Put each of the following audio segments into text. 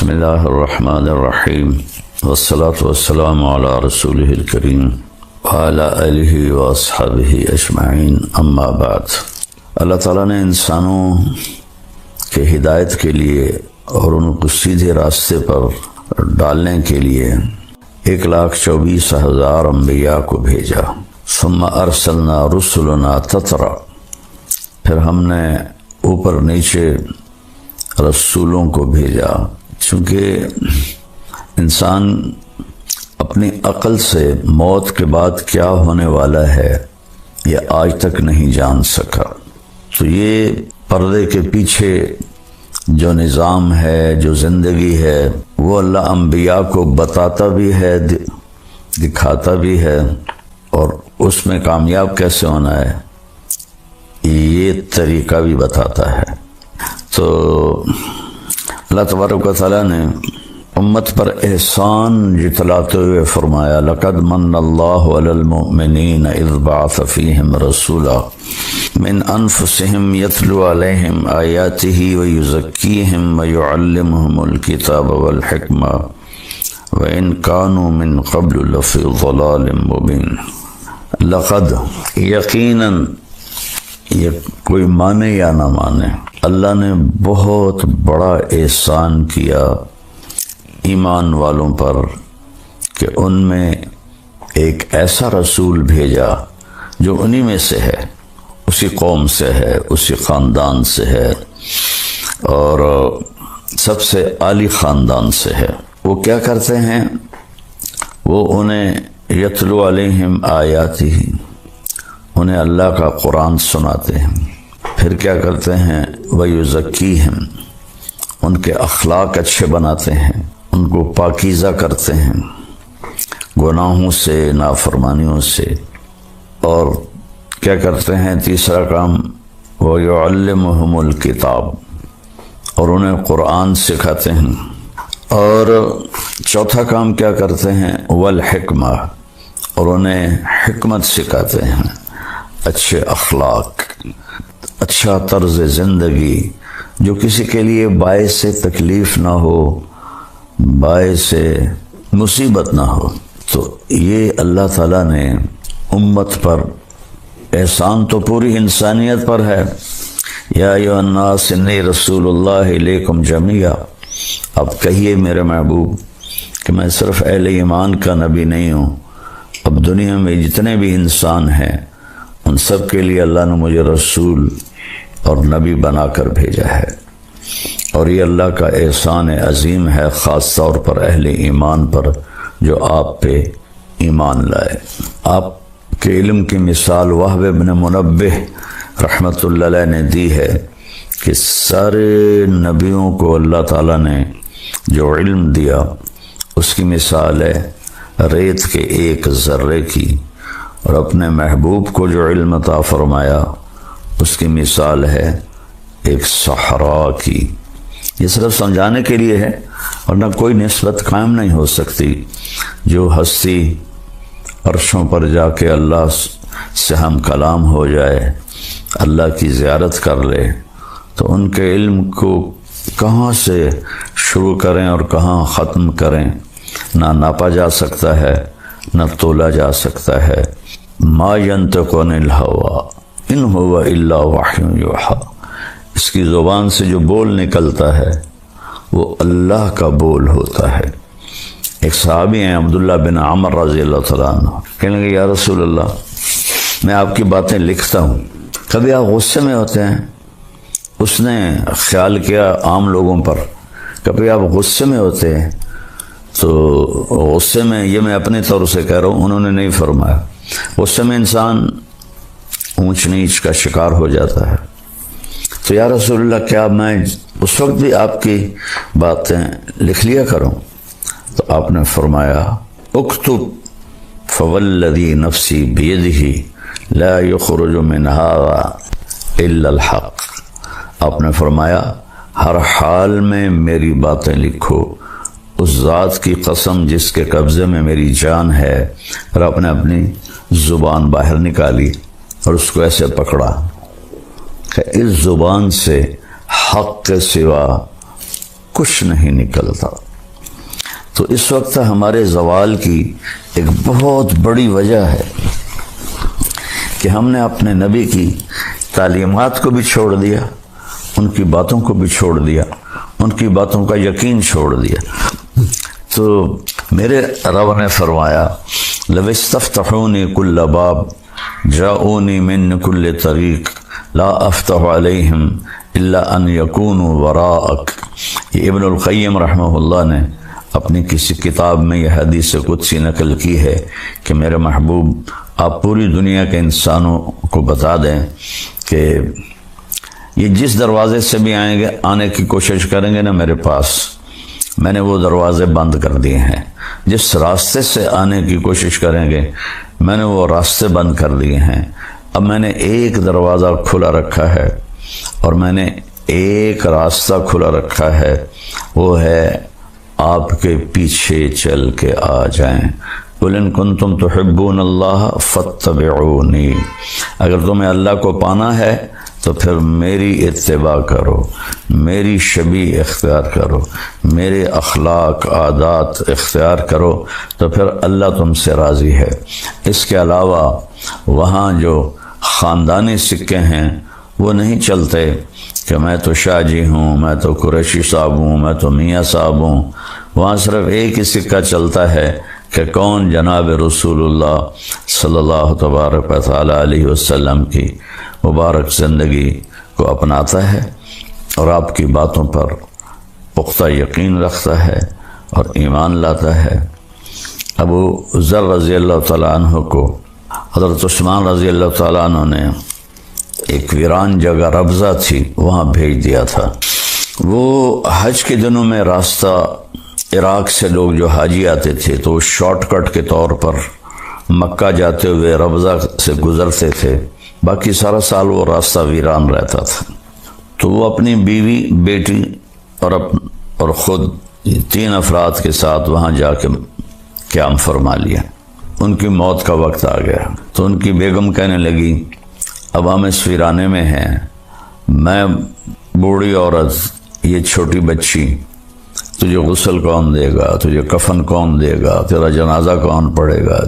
بسم اللہ الرحمن الرحیم والصلاة والسلام علی رسولہ الکریم وعلی آلہ واصحابہ اجمعین اما بعد۔ اللہ تعالیٰ نے انسانوں کے ہدایت کے لیے اور ان کو سیدھے راستے پر ڈالنے کے لیے 1,24,000 انبیاء کو بھیجا۔ ثم ارسلنا رسلنا تترا، پھر ہم نے اوپر نیچے رسولوں کو بھیجا، چونکہ انسان اپنی عقل سے موت کے بعد کیا ہونے والا ہے یہ آج تک نہیں جان سکا۔ تو یہ پردے کے پیچھے جو نظام ہے، جو زندگی ہے، وہ اللہ انبیاء کو بتاتا بھی ہے، دکھاتا بھی ہے، اور اس میں کامیاب کیسے ہونا ہے یہ طریقہ بھی بتاتا ہے۔ تو اللہ تبارک و تعالیٰ نے امت پر احسان جتلاتے ہوئے فرمایا، لقد من اللہ علی المؤمنین اذ بعث فیہم رسولا من انفسہم یتلو علیہم آیاتہ ویزکیہم ویعلمہم الکتاب والحکمہ وإن كانوا من قبل لفی ضلال مبین۔ لقد، یقیناً، یہ کوئی مانے یا نہ مانے، اللہ نے بہت بڑا احسان کیا ایمان والوں پر کہ ان میں ایک ایسا رسول بھیجا جو انہی میں سے ہے، اسی قوم سے ہے، اسی خاندان سے ہے، اور سب سے عالی خاندان سے ہے۔ وہ کیا کرتے ہیں؟ وہ انہیں یتلو علیہم آیاتہ، انہیں اللہ کا قرآن سناتے ہیں، پھر کیا کرتے ہیں؟ وَيُزَكِّيهِمْ، ان کے اخلاق اچھے بناتے ہیں، ان کو پاکیزہ کرتے ہیں گناہوں سے، نافرمانیوں سے، اور کیا کرتے ہیں؟ تیسرا کام وَيُعَلِّمُهُمُ الْكِتَابَ، اور انہیں قرآن سکھاتے ہیں، اور چوتھا کام کیا کرتے ہیں؟ وَالْحِكْمَةِ، اور انہیں حکمت سکھاتے ہیں، اچھے اخلاق، اچھا طرز زندگی جو کسی کے لیے باعث تکلیف نہ ہو، باعث مصیبت نہ ہو۔ تو یہ اللہ تعالیٰ نے امت پر احسان تو پوری انسانیت پر ہے۔ یا ایھا الناس انی رسول اللہ الیکم جمیعا، اب کہیے میرے محبوب کہ میں صرف اہل ایمان کا نبی نہیں ہوں، اب دنیا میں جتنے بھی انسان ہیں ان سب کے لیے اللہ نے مجھے رسول اور نبی بنا کر بھیجا ہے، اور یہ اللہ کا احسان عظیم ہے، خاص طور پر اہل ایمان پر جو آپ پہ ایمان لائے۔ آپ کے علم کی مثال وہب بن منبہ رحمۃ اللہ علیہ نے دی ہے کہ سارے نبیوں کو اللہ تعالیٰ نے جو علم دیا اس کی مثال ہے ریت کے ایک ذرے کی، اور اپنے محبوب کو جو علم عطا فرمایا اس کی مثال ہے ایک صحرا کی۔ یہ صرف سمجھانے کے لیے ہے، ورنہ کوئی نسبت قائم نہیں ہو سکتی۔ جو ہستی عرشوں پر جا کے اللہ سے ہم کلام ہو جائے، اللہ کی زیارت کر لے، تو ان کے علم کو کہاں سے شروع کریں اور کہاں ختم کریں نہ ناپا جا سکتا ہے، نہ تولا جا سکتا ہے۔ ما ینطق عن الہوی ان ہوا الا وحی یوحی، اس کی زبان سے جو بول نکلتا ہے وہ اللہ کا بول ہوتا ہے۔ ایک صحابی ہیں عبداللہ بن عمر رضی اللہ تعالیٰ عنہ، کہنے لگے یا رسول اللہ میں آپ کی باتیں لکھتا ہوں، کبھی آپ غصے میں ہوتے ہیں؟ اس نے خیال کیا عام لوگوں پر، کبھی آپ غصے میں ہوتے ہیں؟ تو غصے میں، یہ میں اپنے طور سے کہہ رہا ہوں، انہوں نے نہیں فرمایا، غصے میں انسان اونچ نیچ کا شکار ہو جاتا ہے۔ تو یا رسول اللہ کیا میں اس وقت بھی آپ کی باتیں لکھ لیا کروں؟ تو آپ نے فرمایا اکتب فوالذی نفسی بیدہ لا یخرج من ھذا الا الحق، آپ نے فرمایا ہر حال میں میری باتیں لکھو، اس ذات کی قسم جس کے قبضے میں میری جان ہے، اور آپ نے اپنی زبان باہر نکالی اور اس کو ایسے پکڑا کہ اس زبان سے حق کے سوا کچھ نہیں نکلتا۔ تو اس وقت ہمارے زوال کی ایک بہت بڑی وجہ ہے کہ ہم نے اپنے نبی کی تعلیمات کو بھی چھوڑ دیا، ان کی باتوں کو بھی چھوڑ دیا، ان کی باتوں کا یقین چھوڑ دیا۔ تو میرے رب نے فرمایا لَوِ اسْتَفْتَحُونِي كُلَّ بَابٍ جَاءُونِي مِنْ كُلِّ طَرِيقٍ لَا أَفْتَحُ عَلَيْهِمْ إِلَّا أَنْ يَكُونُوا وَرَاءَكَ۔ یہ ابن القیم رحمہ اللہ نے اپنی کسی کتاب میں یہ حدیث قدسی نقل کی ہے کہ میرے محبوب آپ پوری دنیا کے انسانوں کو بتا دیں کہ یہ جس دروازے سے بھی آئیں گے، آنے کی کوشش کریں گے نا میرے پاس، میں نے وہ دروازے بند کر دیے ہیں۔ جس راستے سے آنے کی کوشش کریں گے، میں نے وہ راستے بند کر دیے ہیں۔ اب میں نے ایک دروازہ کھلا رکھا ہے اور میں نے ایک راستہ کھلا رکھا ہے، وہ ہے آپ کے پیچھے چل کے آ جائیں۔ قُلْ إِن كُنتُمْ تُحِبُّونَ اللَّهَ فَاتَّبِعُونِي۔ اگر تمہیں اللہ کو پانا ہے تو پھر میری اتباع کرو، میری شبیہ اختیار کرو، میرے اخلاق عادات اختیار کرو، تو پھر اللہ تم سے راضی ہے۔ اس کے علاوہ وہاں جو خاندانی سکے ہیں وہ نہیں چلتے کہ میں تو شاہ جی ہوں، میں تو قریشی صاحب ہوں، میں تو میاں صاحب ہوں۔ وہاں صرف ایک ہی سکہ چلتا ہے کہ کون جناب رسول اللہ صلی اللہ تبارک و تعالی علیہ وسلم کی مبارک زندگی کو اپناتا ہے اور آپ کی باتوں پر پختہ یقین رکھتا ہے اور ایمان لاتا ہے۔ ابو ذر رضی اللہ تعالیٰ عنہ کو حضرت عثمان رضی اللہ تعالیٰ عنہ نے ایک ویران جگہ ربضہ تھی، وہاں بھیج دیا تھا۔ وہ حج کے دنوں میں راستہ عراق سے لوگ جو حاجی آتے تھے تو شارٹ کٹ کے طور پر مکہ جاتے ہوئے ربضہ سے گزرتے تھے، باقی سارا سال وہ راستہ ویران رہتا تھا۔ تو وہ اپنی بیوی، بیٹی اور خود 3 افراد کے ساتھ وہاں جا کے قیام فرما لیا۔ ان کی موت کا وقت آ گیا تو ان کی بیگم کہنے لگی اب ہم اس ویرانے میں ہیں، میں بوڑھی عورت، یہ چھوٹی بچی، تجھے غسل کون دے گا، تجھے کفن کون دے گا، تیرا جنازہ کون پڑھے گا،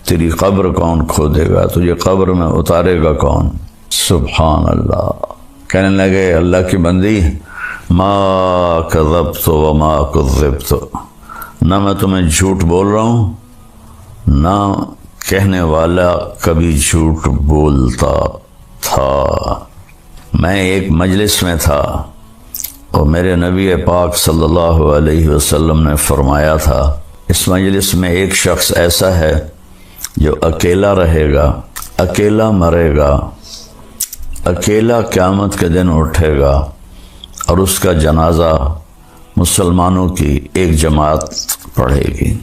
تیری قبر کون کھودے گا، تجھے قبر میں اتارے گا کون؟ سبحان اللہ۔ کہنے لگے اللہ کی بندی، ما کذبت وما کذبت، نہ میں تمہیں جھوٹ بول رہا ہوں، نہ کہنے والا کبھی جھوٹ بولتا تھا۔ میں ایک مجلس میں تھا اور میرے نبی پاک صلی اللہ علیہ وسلم نے فرمایا تھا اس مجلس میں ایک شخص ایسا ہے جو اکیلا رہے گا، اکیلا مرے گا، اکیلا قیامت کے دن اٹھے گا اور اس کا جنازہ مسلمانوں کی ایک جماعت پڑھے گی۔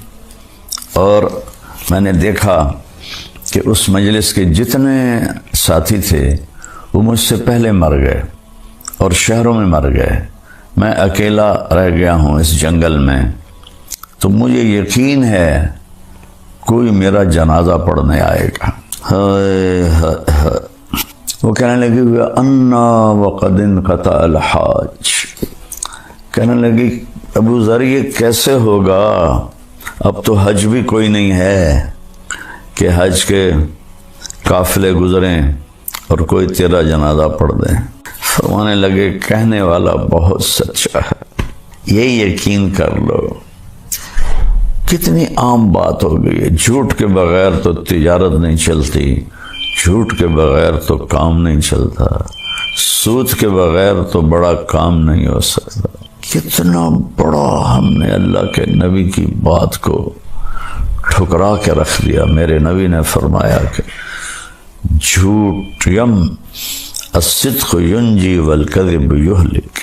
اور میں نے دیکھا کہ اس مجلس کے جتنے ساتھی تھے وہ مجھ سے پہلے مر گئے اور شہروں میں مر گئے، میں اکیلا رہ گیا ہوں اس جنگل میں، تو مجھے یقین ہے کوئی میرا جنازہ پڑھنے آئے گا۔ وہ کہنے لگی انا وقد انقطع الحاج، کہنے لگی ابو ذر یہ کیسے ہوگا، اب تو حج بھی کوئی نہیں ہے کہ حج کے قافلے گزریں اور کوئی تیرا جنازہ پڑھ دیں۔ فرمانے لگے کہنے والا بہت سچا ہے، یہ یقین کر لو۔ کتنی عام بات ہو گئی ہے، جھوٹ کے بغیر تو تجارت نہیں چلتی، جھوٹ کے بغیر تو کام نہیں چلتا، سود کے بغیر تو بڑا کام نہیں ہو سکتا۔ کتنا بڑا ہم نے اللہ کے نبی کی بات کو ٹھکرا کے رکھ دیا۔ میرے نبی نے فرمایا کہ جھوٹ الصدق ینجی والکذب یہلک،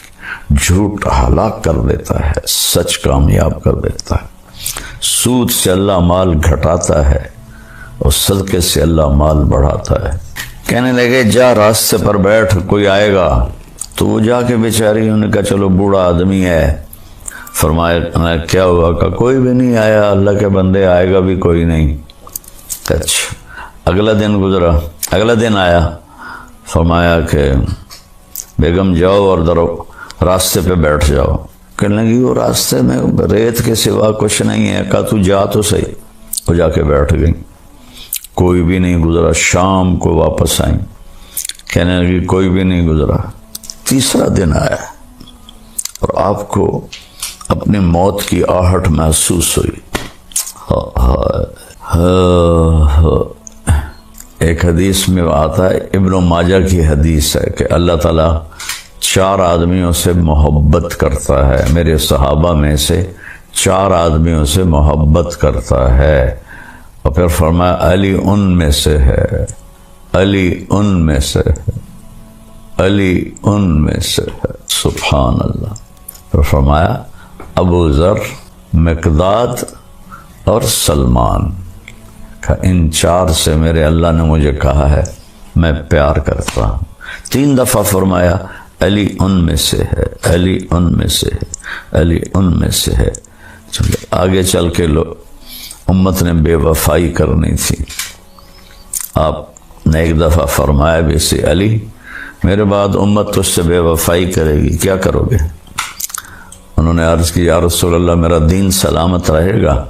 جھوٹ ہلاک کر دیتا ہے، سچ کامیاب کر دیتا ہے۔ سود سے اللہ مال گھٹاتا ہے اور صدقے سے اللہ مال بڑھاتا ہے۔ کہنے لگے جا راستے پر بیٹھ، کوئی آئے گا۔ تو وہ جا کے بیچاری، انہوں نے کہا چلو بوڑھا آدمی ہے۔ فرمایا کیا ہوا؟ کہ کوئی بھی نہیں آیا، اللہ کے بندے آئے گا بھی کوئی نہیں۔ اچھا، اگلا دن گزرا، اگلا دن آیا، فرمایا کہ بیگم جاؤ اور راستے پہ بیٹھ جاؤ۔ کہنے لگی وہ راستے میں ریت کے سوا کچھ نہیں ہے. کہا تو جا تو صحیح. وہ جا کے بیٹھ گئی. کوئی بھی نہیں گزرا. شام کو واپس آئیں. کہنے لگی کوئی بھی نہیں گزرا. تیسرا دن آیا اور آپ کو اپنی موت کی آہٹ محسوس ہوئی. ایک حدیث میں آتا ہے، ابن ماجہ کی حدیث ہے کہ اللہ تعالیٰ 4 آدمیوں سے محبت کرتا ہے. میرے صحابہ میں سے 4 آدمیوں سے محبت کرتا ہے. اور پھر فرمایا علی ان میں سے ہے، علی ان میں سے ہے، علی ان میں سے ہے. سبحان اللہ. پھر فرمایا ابو ذر، مقداد اور سلمان. ان 4 سے میرے اللہ نے مجھے کہا ہے میں پیار کرتا ہوں. 3 دفعہ فرمایا علی ان میں سے ہے، علی ان میں سے ہے، علی ان میں سے ہے. آگے چل کے امت نے بے وفائی کرنی تھی. آپ نے ایک دفعہ فرمایا بھی سے علی میرے بعد امت تجھ سے بے وفائی کرے گی، کیا کرو گے؟ انہوں نے عرض کی یا رسول اللہ میرا دین سلامت رہے گا؟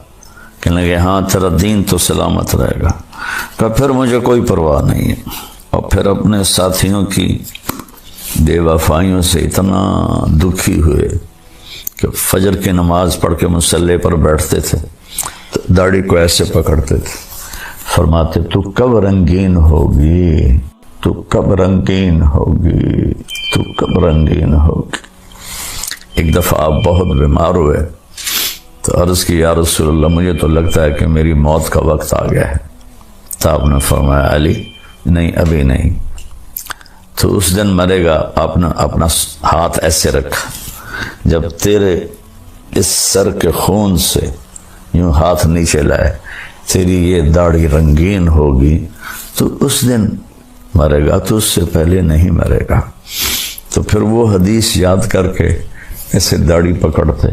کہنے لگے ہاں تیرا دین تو سلامت رہے گا. کہ پھر مجھے کوئی پرواہ نہیں ہے. اور پھر اپنے ساتھیوں کی بے وفائیوں سے اتنا دکھی ہوئے کہ فجر کی نماز پڑھ کے مصلی پر بیٹھتے تھے تو داڑھی کو ایسے پکڑتے تھے. فرماتے تو کب رنگین ہوگی، تو کب رنگین ہوگی، تو کب رنگین ہوگی. ایک دفعہ آپ بہت بیمار ہوئے تو عرض کی یا رسول اللہ مجھے تو لگتا ہے کہ میری موت کا وقت آ گیا ہے. تو آپ نے فرمایا علی نہیں ابھی نہیں. تو اس دن مرے گا. آپ نے اپنا ہاتھ ایسے رکھا، جب تیرے اس سر کے خون سے یوں ہاتھ نیچے لائے تیری یہ داڑھی رنگین ہوگی تو اس دن مرے گا، تو اس سے پہلے نہیں مرے گا. تو پھر وہ حدیث یاد کر کے ایسے داڑھی پکڑتے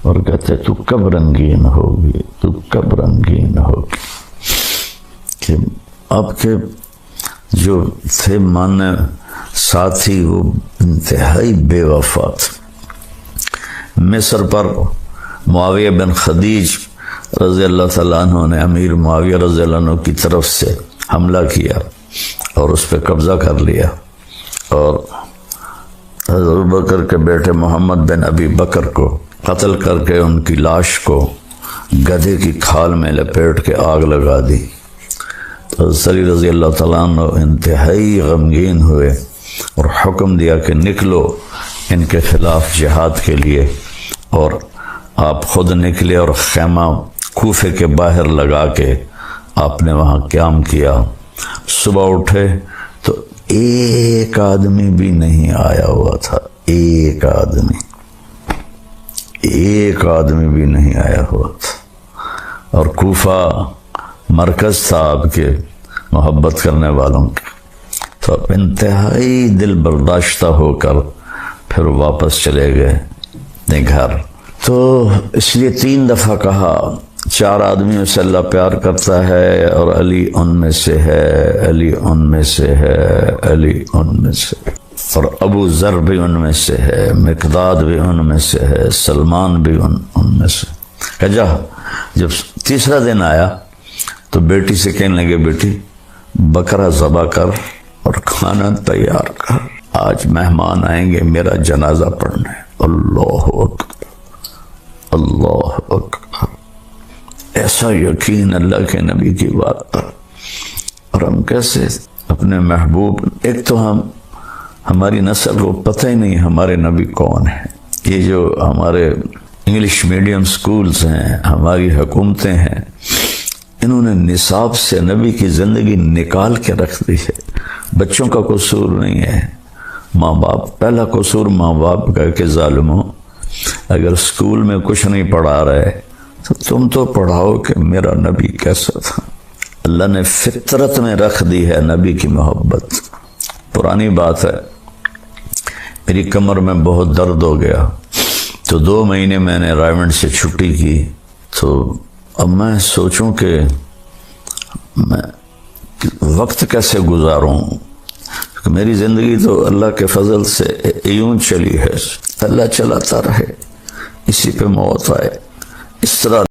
اور کہتے تو کب رنگین ہوگی، تو کب رنگین ہوگی. کہ آپ کے جو تھے ماننے ساتھی وہ انتہائی بے وفا تھے. مصر پر معاویہ بن خدیج رضی اللہ تعالیٰ عنہ نے امیر معاویہ رضی اللہ عنہ کی طرف سے حملہ کیا اور اس پہ قبضہ کر لیا، اور حضرت ابوبکر کے بیٹے محمد بن ابی بکر کو قتل کر کے ان کی لاش کو گدھے کی کھال میں لپیٹ کے آگ لگا دی. تو حضرت علی رضی اللہ تعالیٰ عنہ انتہائی غمگین ہوئے اور حکم دیا کہ نکلو ان کے خلاف جہاد کے لیے. اور آپ خود نکلے اور خیمہ کوفے کے باہر لگا کے آپ نے وہاں قیام کیا. صبح اٹھے تو ایک آدمی بھی نہیں آیا ہوا تھا، ایک آدمی بھی نہیں آیا ہوا تھا. اور کوفہ مرکز تھا آپ کے محبت کرنے والوں کے. تو آپ انتہائی دل برداشتہ ہو کر پھر واپس چلے گئے اپنے گھر. تو اس لیے 3 دفعہ کہا 4 آدمیوں سے اللہ پیار کرتا ہے اور علی ان میں سے ہے، علی ان میں سے ہے، علی ان میں سے. اور ابو ذر بھی ان میں سے ہے، مقداد بھی ان میں سے ہے، سلمان بھی ان میں سے. کہ جا جب تیسرا دن آیا تو بیٹی سے کہنے لگے بیٹی بکرا ذبح کر اور کھانا تیار کر، آج مہمان آئیں گے میرا جنازہ پڑھنے. اللہ اکبر، اللہ اکبر. ایسا یقین اللہ کے نبی کی بات پر. اور ہم کیسے اپنے محبوب، ایک تو ہماری نسل کو پتہ ہی نہیں ہمارے نبی کون ہیں. یہ جو ہمارے انگلش میڈیم سکولز ہیں، ہماری حکومتیں ہیں، انہوں نے نصاب سے نبی کی زندگی نکال کے رکھ دی ہے. بچوں کا قصور نہیں ہے، ماں باپ. پہلا قصور ماں باپ کا کہ ظالموں اگر سکول میں کچھ نہیں پڑھا رہے تو تم تو پڑھاؤ کہ میرا نبی کیسا تھا. اللہ نے فطرت میں رکھ دی ہے نبی کی محبت. پرانی بات ہے، میری کمر میں بہت درد ہو گیا تو 2 مہینے میں نے رائمنڈ سے چھٹی کی. تو اب میں سوچوں کہ میں وقت کیسے گزاروں. میری زندگی تو اللہ کے فضل سے یوں چلی ہے، اللہ چلاتا رہے. اسی پہ موت آئے. اس طرح